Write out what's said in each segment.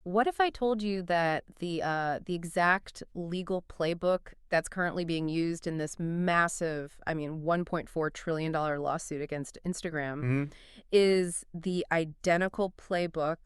what if I told you that the exact legal playbook that's currently being used in this massive, I mean, $1.4 trillion lawsuit against Instagram Hmm. is the identical playbook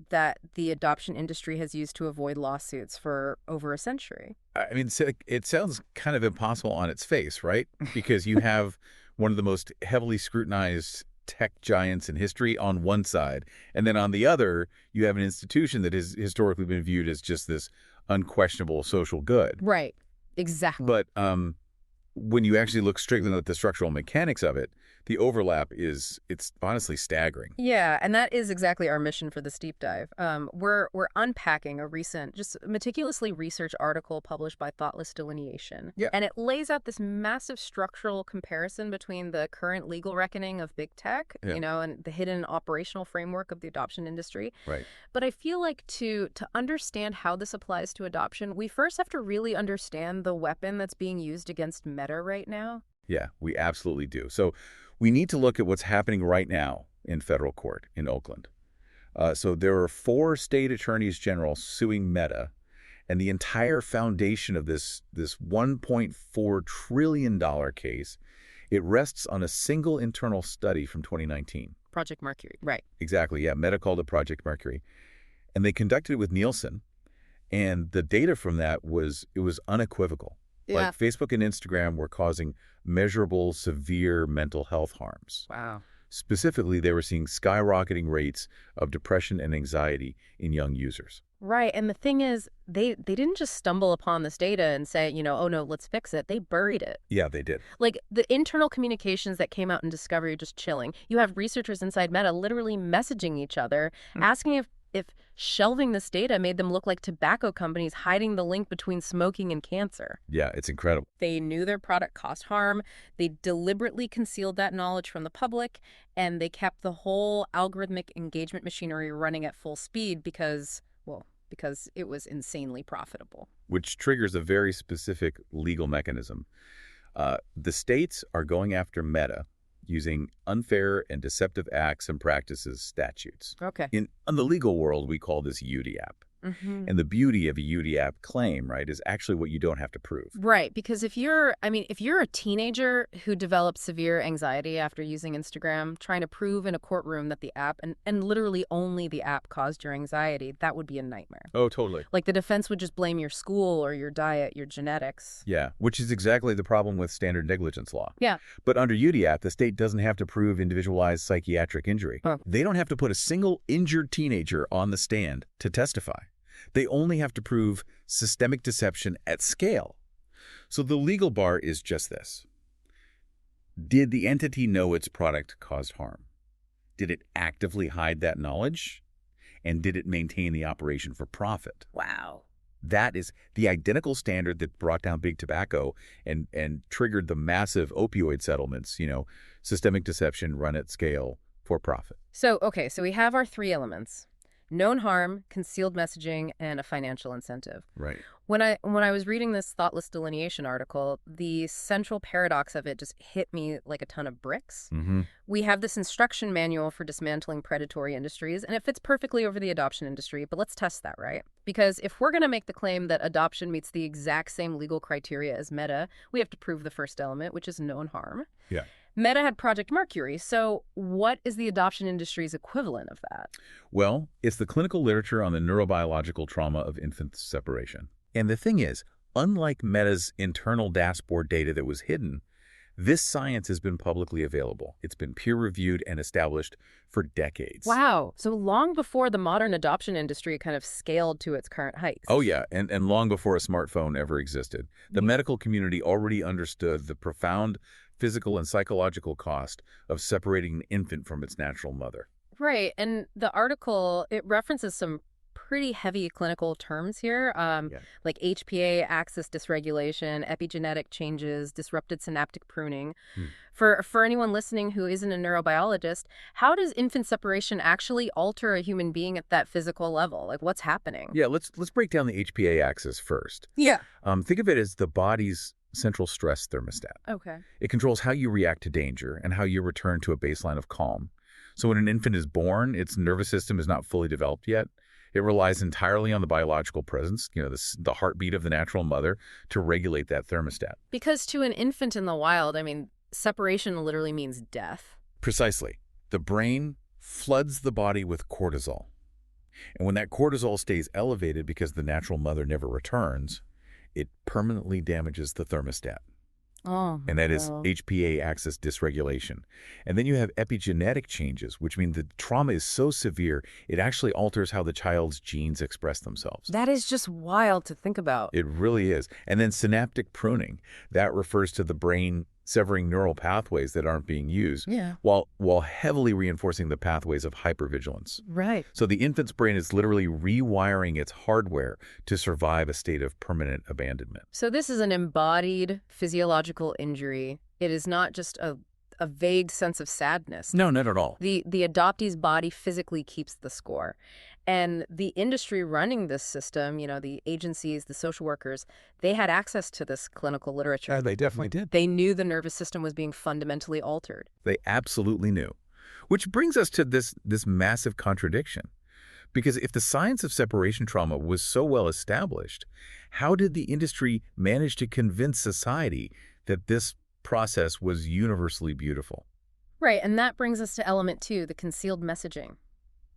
that the adoption industry has used to avoid lawsuits for over a century? I mean, it sounds kind of impossible on its face, right? Because you have one of the most heavily scrutinized tech giants in history on one side, and then on the other, you have an institution that has historically been viewed as just this unquestionable social good. Right. Exactly. But when you actually look strictly at the structural mechanics of it, the overlap it's honestly staggering. Yeah, and that is exactly our mission for this deep dive. We're unpacking a recent, just meticulously researched article published by Thoughtless Delineation, Yeah. and it lays out this massive structural comparison between the current legal reckoning of big tech, Yeah. and the hidden operational framework of the adoption industry. Right. But I feel like to understand how this applies to adoption, we first have to really understand the weapon that's being used against Meta right now. Yeah, we absolutely do. So we need to look at what's happening right now in federal court in Oakland. So there are 4 state attorneys general suing Meta, and the entire foundation of this $1.4 trillion case, it rests on a single internal study from 2019. Project Mercury. Right. Exactly, yeah. Meta called it Project Mercury. And they conducted it with Nielsen, and the data from that was unequivocal. Yeah. Like Facebook and Instagram were causing measurable, severe mental health harms. Wow. Specifically, they were seeing skyrocketing rates of depression and anxiety in young users. Right. And the thing is, they didn't just stumble upon this data and say, oh no, let's fix it. They buried it. Yeah, they did. Like the internal communications that came out in Discovery are just chilling. You have researchers inside Meta literally messaging each other, asking if shelving this data made them look like tobacco companies hiding the link between smoking and cancer. Yeah, it's incredible. They knew their product caused harm. They deliberately concealed that knowledge from the public, and they kept the whole algorithmic engagement machinery running at full speed because it was insanely profitable. Which triggers a very specific legal mechanism. The states are going after Meta using unfair and deceptive acts and practices statutes. Okay. In the legal world, we call this UDAP. Mm-hmm. And the beauty of a UDAP claim, right, is actually what you don't have to prove. Right, because if you're a teenager who develops severe anxiety after using Instagram, trying to prove in a courtroom that the app, and literally only the app caused your anxiety, that would be a nightmare. Oh, totally. Like the defense would just blame your school or your diet, your genetics. Yeah, which is exactly the problem with standard negligence law. Yeah. But under UDAP, the state doesn't have to prove individualized psychiatric injury. Huh. They don't have to put a single injured teenager on the stand to testify. They only have to prove systemic deception at scale. So the legal bar is just this. Did the entity know its product caused harm? Did it actively hide that knowledge? And did it maintain the operation for profit? Wow. That is the identical standard that brought down big tobacco and triggered the massive opioid settlements, systemic deception run at scale for profit. So we have our 3 elements: known harm, concealed messaging, and a financial incentive. Right. When I was reading this Thoughtless Delineation article, the central paradox of it just hit me like a ton of bricks. Mm-hmm. We have this instruction manual for dismantling predatory industries, and it fits perfectly over the adoption industry, but let's test that, right? Because if we're going to make the claim that adoption meets the exact same legal criteria as Meta, we have to prove the first element, which is known harm. Yeah. Meta had Project Mercury, so what is the adoption industry's equivalent of that? Well, it's the clinical literature on the neurobiological trauma of infant separation. And the thing is, unlike Meta's internal dashboard data that was hidden, this science has been publicly available. It's been peer-reviewed and established for decades. Wow. So long before the modern adoption industry kind of scaled to its current heights. Oh, yeah, and long before a smartphone ever existed. The medical community already understood the profound physical and psychological cost of separating an infant from its natural mother. Right. And the article, it references some pretty heavy clinical terms here, like HPA axis dysregulation, epigenetic changes, disrupted synaptic pruning. For anyone listening who isn't a neurobiologist, how does infant separation actually alter a human being at that physical level? Like, what's happening? Yeah, let's break down the HPA axis first. Yeah. Think of it as the body's central stress thermostat. Okay. It controls how you react to danger and how you return to a baseline of calm. So when an infant is born, its nervous system is not fully developed yet. It relies entirely on the biological presence, the heartbeat of the natural mother, to regulate that thermostat. Because to an infant in the wild, I mean, separation literally means death. Precisely. The brain floods the body with cortisol. And when that cortisol stays elevated because the natural mother never returns, it permanently damages the thermostat. Oh, and that is HPA axis dysregulation. And then you have epigenetic changes, which mean the trauma is so severe, it actually alters how the child's genes express themselves. That is just wild to think about. It really is. And then synaptic pruning, that refers to the brain severing neural pathways that aren't being used, while heavily reinforcing the pathways of hypervigilance. Right. So the infant's brain is literally rewiring its hardware to survive a state of permanent abandonment. So this is an embodied physiological injury. It is not just a vague sense of sadness. No, not at all. The adoptee's body physically keeps the score. And the industry running this system, the agencies, the social workers, they had access to this clinical literature. They definitely did. They knew the nervous system was being fundamentally altered. They absolutely knew. Which brings us to this massive contradiction. Because if the science of separation trauma was so well established, how did the industry manage to convince society that this process was universally beautiful? Right, and that brings us to element 2, the concealed messaging.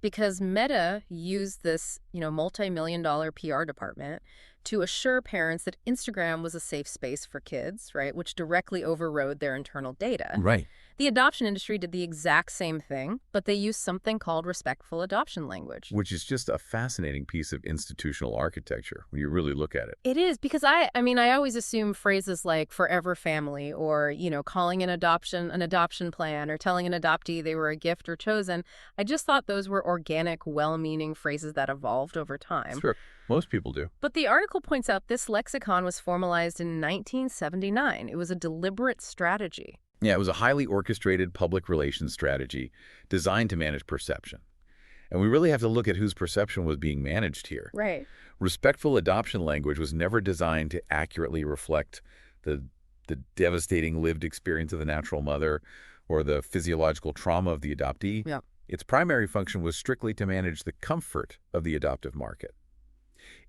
Because Meta used this, multi-million-dollar PR department to assure parents that Instagram was a safe space for kids, right, which directly overrode their internal data. Right. The adoption industry did the exact same thing, but they used something called respectful adoption language. Which is just a fascinating piece of institutional architecture when you really look at it. It is, because I always assume phrases like forever family or, calling an adoption plan or telling an adoptee they were a gift or chosen. I just thought those were organic, well-meaning phrases that evolved over time. Sure. Most people do. But the article points out this lexicon was formalized in 1979. It was a deliberate strategy. Yeah, it was a highly orchestrated public relations strategy designed to manage perception. And we really have to look at whose perception was being managed here. Right. Respectful adoption language was never designed to accurately reflect the devastating lived experience of the natural mother or the physiological trauma of the adoptee. Yeah. Its primary function was strictly to manage the comfort of the adoptive market.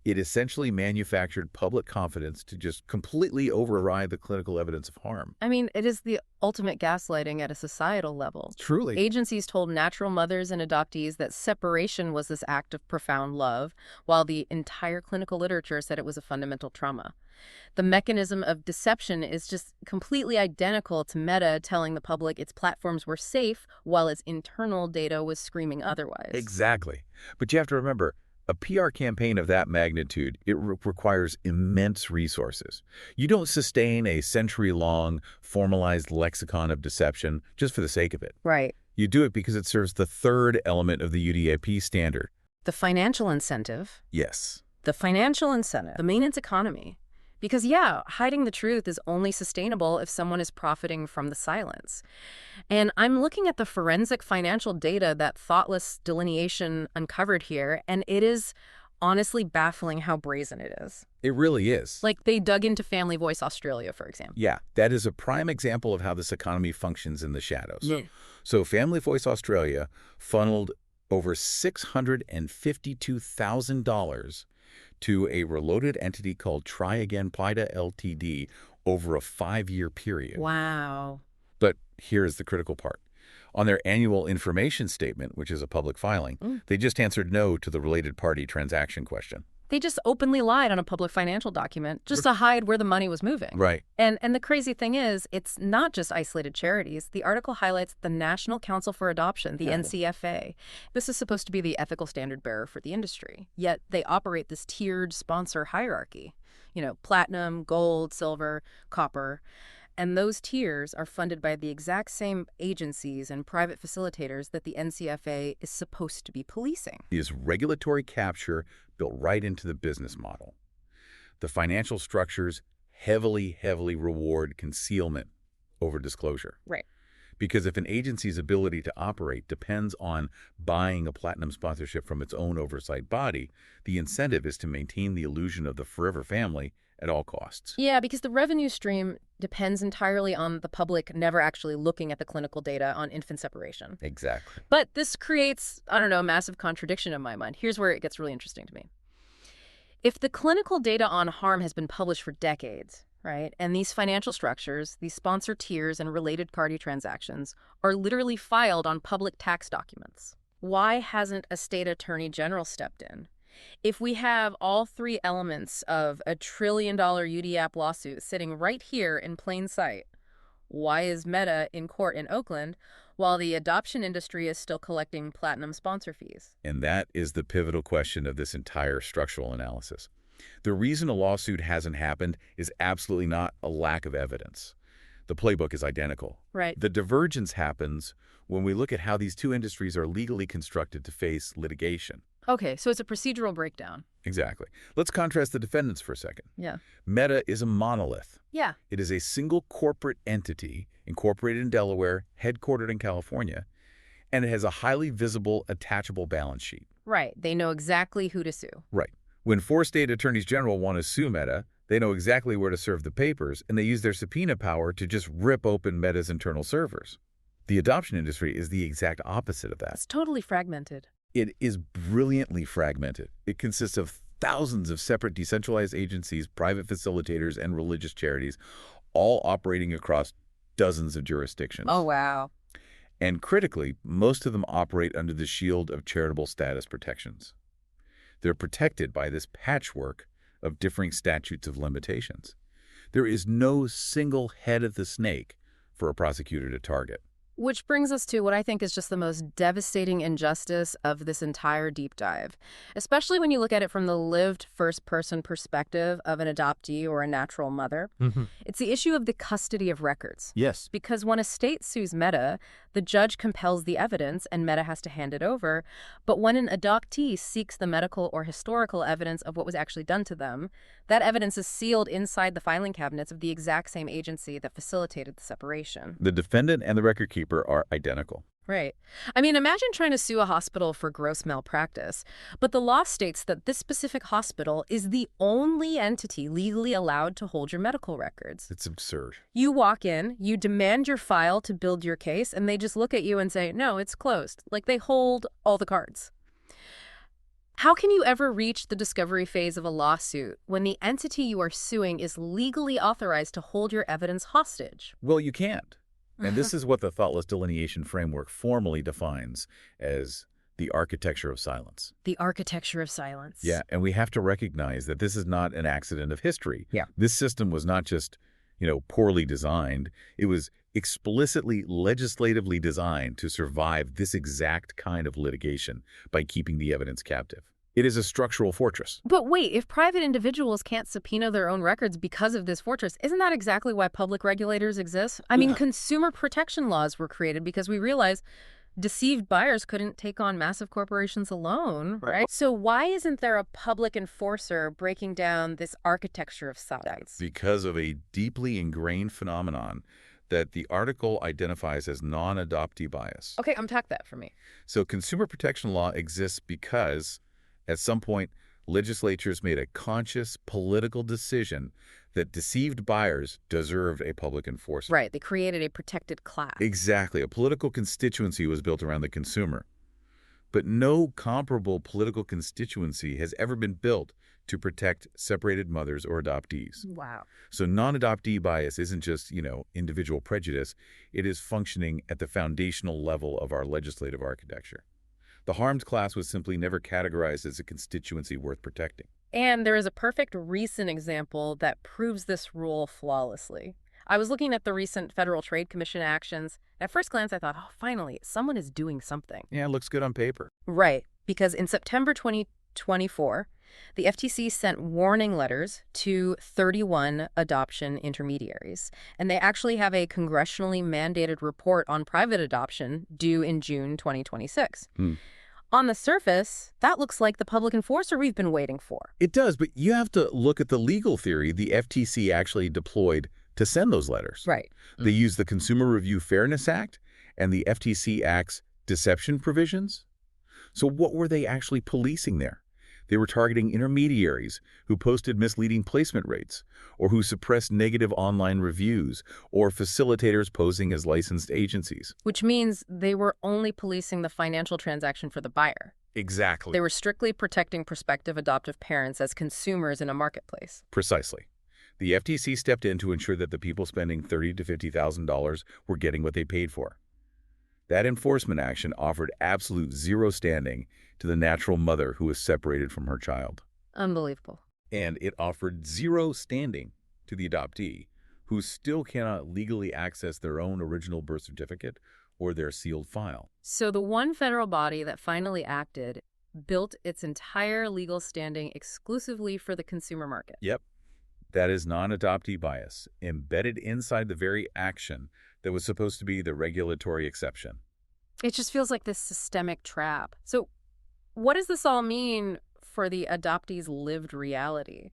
It essentially manufactured public confidence to just completely override the clinical evidence of harm. It is the ultimate gaslighting at a societal level. Truly. Agencies told natural mothers and adoptees that separation was this act of profound love, while the entire clinical literature said it was a fundamental trauma. The mechanism of deception is just completely identical to Meta telling the public its platforms were safe while its internal data was screaming otherwise. Exactly. But you have to remember, a PR campaign of that magnitude, it requires immense resources. You don't sustain a century-long formalized lexicon of deception just for the sake of it. Right. You do it because it serves the third element of the UDAP standard. The financial incentive. Yes. The financial incentive. The maintenance economy. Because, hiding the truth is only sustainable if someone is profiting from the silence. And I'm looking at the forensic financial data that thoughtless delineation uncovered here, and it is honestly baffling how brazen it is. It really is. Like, they dug into Family Voice Australia, for example. Yeah, that is a prime example of how this economy functions in the shadows. Yeah. So Family Voice Australia funneled over $652,000 to a reloaded entity called Try Again PIDA Ltd. Over a 5-year period. Wow. But here's the critical part. On their annual information statement, which is a public filing, they just answered no to the related party transaction question. They just openly lied on a public financial document just to hide where the money was moving. Right. And the crazy thing is, it's not just isolated charities. The article highlights the National Council for Adoption, the NCFA. This is supposed to be the ethical standard bearer for the industry. Yet they operate this tiered sponsor hierarchy. Platinum, gold, silver, copper. And those tiers are funded by the exact same agencies and private facilitators that the NCFA is supposed to be policing. Is regulatory capture built right into the business model. The financial structures heavily reward concealment over disclosure. Right. Because if an agency's ability to operate depends on buying a platinum sponsorship from its own oversight body, the incentive is to maintain the illusion of the forever family at all costs. Yeah, because the revenue stream depends entirely on the public never actually looking at the clinical data on infant separation. Exactly. But this creates, I don't know, a massive contradiction in my mind. Here's where it gets really interesting to me. If the clinical data on harm has been published for decades, right, and these financial structures, these sponsor tiers and related party transactions are literally filed on public tax documents, why hasn't a state attorney general stepped in? If we have all three elements of a $1 trillion UDAP lawsuit sitting right here in plain sight, why is Meta in court in Oakland while the adoption industry is still collecting platinum sponsor fees? And that is the pivotal question of this entire structural analysis. The reason a lawsuit hasn't happened is absolutely not a lack of evidence. The playbook is identical. Right. The divergence happens when we look at how these two industries are legally constructed to face litigation. Okay, so it's a procedural breakdown. Exactly. Let's contrast the defendants for a second. Yeah. Meta is a monolith. Yeah. It is a single corporate entity incorporated in Delaware, headquartered in California, and it has a highly visible, attachable balance sheet. Right. They know exactly who to sue. Right. When 4 state attorneys general want to sue Meta, they know exactly where to serve the papers, and they use their subpoena power to just rip open Meta's internal servers. The adoption industry is the exact opposite of that. It's totally fragmented. It is brilliantly fragmented. It consists of thousands of separate decentralized agencies, private facilitators, and religious charities, all operating across dozens of jurisdictions. Oh, wow. And critically, most of them operate under the shield of charitable status protections. They're protected by this patchwork of differing statutes of limitations. There is no single head of the snake for a prosecutor to target. Which brings us to what I think is just the most devastating injustice of this entire deep dive, especially when you look at it from the lived first-person perspective of an adoptee or a natural mother. It's the issue of the custody of records. Yes. Because when a state sues Meta, the judge compels the evidence and Meta has to hand it over. But when an adoptee seeks the medical or historical evidence of what was actually done to them, that evidence is sealed inside the filing cabinets of the exact same agency that facilitated the separation. The defendant and the record keeper are identical. Right. I mean, imagine trying to sue a hospital for gross malpractice, but the law states that this specific hospital is the only entity legally allowed to hold your medical records. It's absurd. You walk in, you demand your file to build your case, and they just look at you and say, no, it's closed. Like they hold all the cards. How can you ever reach the discovery phase of a lawsuit when the entity you are suing is legally authorized to hold your evidence hostage? Well, you can't. And this is what the thoughtless delineation framework formally defines as the architecture of silence. The architecture of silence. Yeah, and we have to recognize that this is not an accident of history. Yeah. This system was not just, poorly designed. It was explicitly legislatively designed to survive this exact kind of litigation by keeping the evidence captive. It is a structural fortress. But wait, if private individuals can't subpoena their own records because of this fortress, isn't that exactly why public regulators exist? I mean, consumer protection laws were created because we realized deceived buyers couldn't take on massive corporations alone, right? So why isn't there a public enforcer breaking down this architecture of silence? Because of a deeply ingrained phenomenon that the article identifies as non-adoptee bias. Okay, unpack that for me. So consumer protection law exists because at some point, legislatures made a conscious political decision that deceived buyers deserved a public enforcer. Right, they created a protected class. Exactly. A political constituency was built around the consumer. But no comparable political constituency has ever been built to protect separated mothers or adoptees. Wow. So non-adoptee bias isn't just, individual prejudice. It is functioning at the foundational level of our legislative architecture. The harmed class was simply never categorized as a constituency worth protecting. And there is a perfect recent example that proves this rule flawlessly. I was looking at the recent Federal Trade Commission actions. At first glance, I thought, oh, finally, someone is doing something. Yeah, it looks good on paper. Right, because in September 2024, the FTC sent warning letters to 31 adoption intermediaries. And they actually have a congressionally mandated report on private adoption due in June 2026. On the surface, that looks like the public enforcer we've been waiting for. It does, but you have to look at the legal theory the FTC actually deployed to send those letters. Right. They used the Consumer Review Fairness Act and the FTC Act's deception provisions. So what were they actually policing there? They were targeting intermediaries who posted misleading placement rates, or who suppressed negative online reviews, or facilitators posing as licensed agencies. Which means they were only policing the financial transaction for the buyer. Exactly. They were strictly protecting prospective adoptive parents as consumers in a marketplace. Precisely. The FTC stepped in to ensure that the people spending $30,000 to $50,000 were getting what they paid for. That enforcement action offered absolute zero standing to the natural mother who was separated from her child. Unbelievable. And it offered zero standing to the adoptee, who still cannot legally access their own original birth certificate or their sealed file. So the one federal body that finally acted built its entire legal standing exclusively for the consumer market. Yep. That is non-adoptee bias, embedded inside the very action that was supposed to be the regulatory exception. It just feels like this systemic trap. So what does this all mean for the adoptees' lived reality?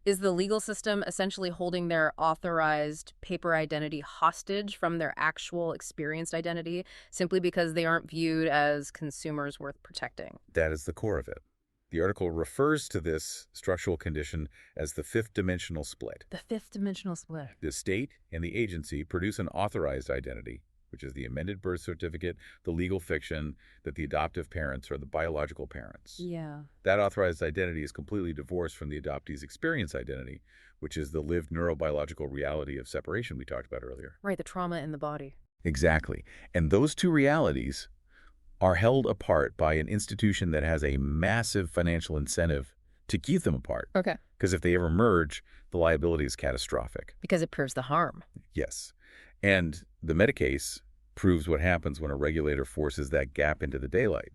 Is the legal system essentially holding their authorized paper identity hostage from their actual experienced identity simply because they aren't viewed as consumers worth protecting? That is the core of it. The article refers to this structural condition as the fifth dimensional split. The fifth dimensional split. The state and the agency produce an authorized identity, which is the amended birth certificate, the legal fiction that the adoptive parents are the biological parents. Yeah. That authorized identity is completely divorced from the adoptee's experience identity, which is the lived neurobiological reality of separation we talked about earlier. Right, the trauma in the body. Exactly. And those two realities are held apart by an institution that has a massive financial incentive to keep them apart. Okay. Because if they ever merge, the liability is catastrophic. Because it proves the harm. Yes. And the Metacase proves what happens when a regulator forces that gap into the daylight.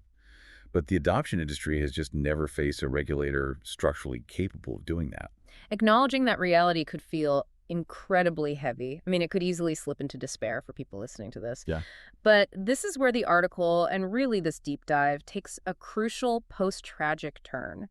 But the adoption industry has just never faced a regulator structurally capable of doing that. Acknowledging that reality could feel incredibly heavy. I mean, it could easily slip into despair for people listening to this. Yeah. But this is where the article, and really this deep dive, takes a crucial post-tragic turn.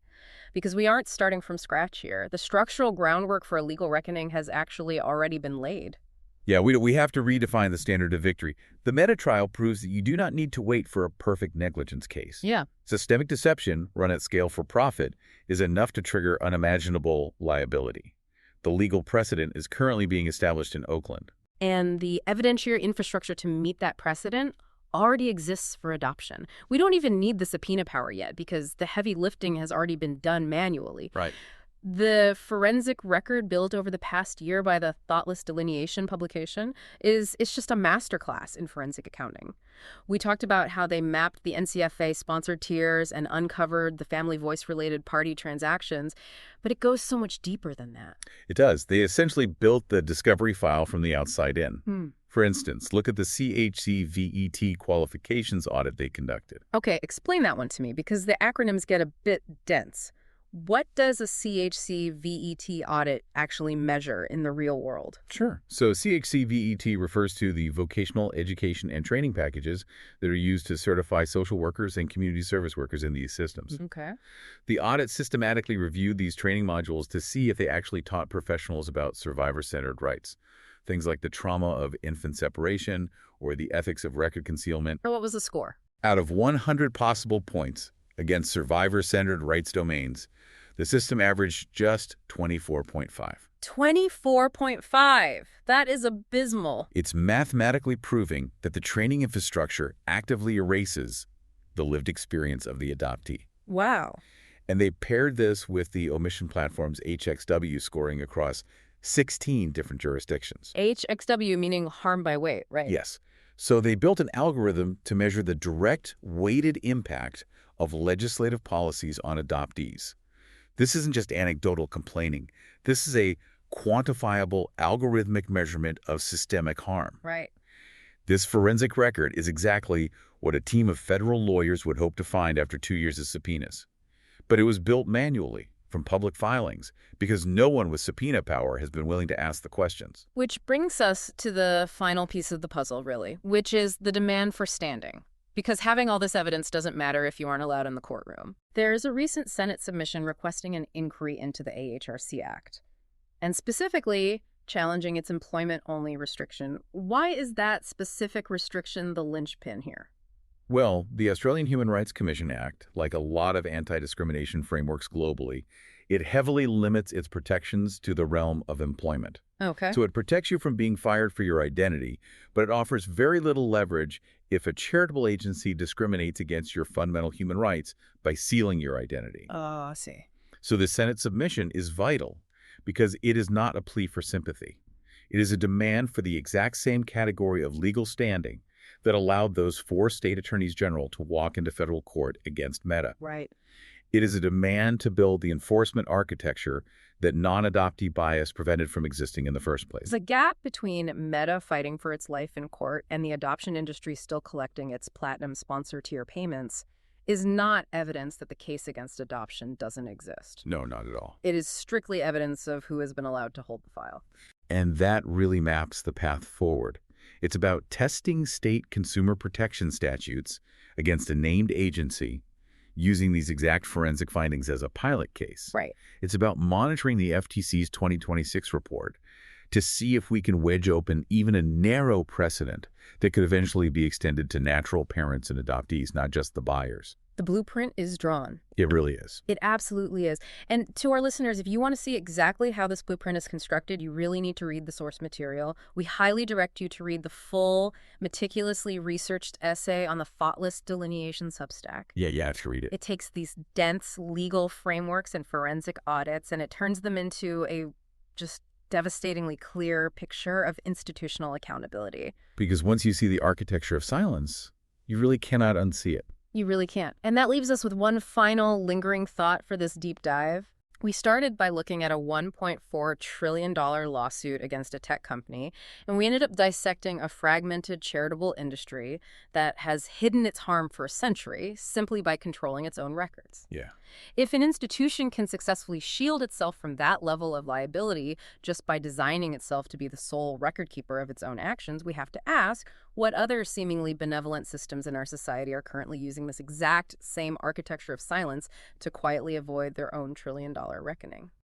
Because we aren't starting from scratch here. The structural groundwork for a legal reckoning has actually already been laid. Yeah, we have to redefine the standard of victory. The Meta trial proves that you do not need to wait for a perfect negligence case. Yeah. Systemic deception, run at scale for profit, is enough to trigger unimaginable liability. The legal precedent is currently being established in Oakland. And the evidentiary infrastructure to meet that precedent already exists for adoption. We don't even need the subpoena power yet because the heavy lifting has already been done manually. Right. The forensic record built over the past year by the Thoughtless Delineation publication it's just a masterclass in forensic accounting. We talked about how they mapped the NCFA sponsored tiers and uncovered the family voice-related party transactions, but it goes so much deeper than that. It does. They essentially built the discovery file from the outside in. For instance, look at the CHCVET qualifications audit they conducted. Okay, explain that one to me because the acronyms get a bit dense. What does a CHCVET audit actually measure in the real world? Sure. So CHCVET refers to the vocational education and training packages that are used to certify social workers and community service workers in these systems. Okay. The audit systematically reviewed these training modules to see if they actually taught professionals about survivor-centered rights. Things like the trauma of infant separation or the ethics of record concealment. Or what was the score? Out of 100 possible points against survivor-centered rights domains, the system averaged just 24.5. 24.5. That is abysmal. It's mathematically proving that the training infrastructure actively erases the lived experience of the adoptee. Wow. And they paired this with the omission platform's HXW scoring across 16 different jurisdictions. HXW meaning harm by weight, right? Yes. So they built an algorithm to measure the direct weighted impact of legislative policies on adoptees. This isn't just anecdotal complaining. This is a quantifiable algorithmic measurement of systemic harm. Right. This forensic record is exactly what a team of federal lawyers would hope to find after 2 years of subpoenas. But it was built manually from public filings because no one with subpoena power has been willing to ask the questions. Which brings us to the final piece of the puzzle, really, which is the demand for standing. Because having all this evidence doesn't matter if you aren't allowed in the courtroom. There is a recent Senate submission requesting an inquiry into the AHRC Act, and specifically challenging its employment-only restriction. Why is that specific restriction the linchpin here? Well, the Australian Human Rights Commission Act, like a lot of anti-discrimination frameworks globally, it heavily limits its protections to the realm of employment. Okay. So it protects you from being fired for your identity, but it offers very little leverage if a charitable agency discriminates against your fundamental human rights by sealing your identity. Oh, I see. So the Senate submission is vital because it is not a plea for sympathy. It is a demand for the exact same category of legal standing that allowed those 4 state attorneys general to walk into federal court against Meta. Right. It is a demand to build the enforcement architecture that non-adoptee bias prevented from existing in the first place. The gap between Meta fighting for its life in court and the adoption industry still collecting its platinum sponsor tier payments is not evidence that the case against adoption doesn't exist. No, not at all. It is strictly evidence of who has been allowed to hold the file. And that really maps the path forward. It's about testing state consumer protection statutes against a named agency using these exact forensic findings as a pilot case. Right. It's about monitoring the FTC's 2026 report to see if we can wedge open even a narrow precedent that could eventually be extended to natural parents and adoptees, not just the buyers. The blueprint is drawn. It really is. It absolutely is. And to our listeners, if you want to see exactly how this blueprint is constructed, you really need to read the source material. We highly direct you to read the full, meticulously researched essay on the Thoughtless Delineation Substack. Yeah, you have to read it. It takes these dense legal frameworks and forensic audits, and it turns them into a just devastatingly clear picture of institutional accountability. Because once you see the architecture of silence, you really cannot unsee it. You really can't. And that leaves us with one final lingering thought for this deep dive. We started by looking at a $1.4 trillion lawsuit against a tech company, and we ended up dissecting a fragmented charitable industry that has hidden its harm for a century simply by controlling its own records. Yeah. If an institution can successfully shield itself from that level of liability just by designing itself to be the sole record keeper of its own actions, we have to ask what other seemingly benevolent systems in our society are currently using this exact same architecture of silence to quietly avoid their own trillion-dollar reckoning.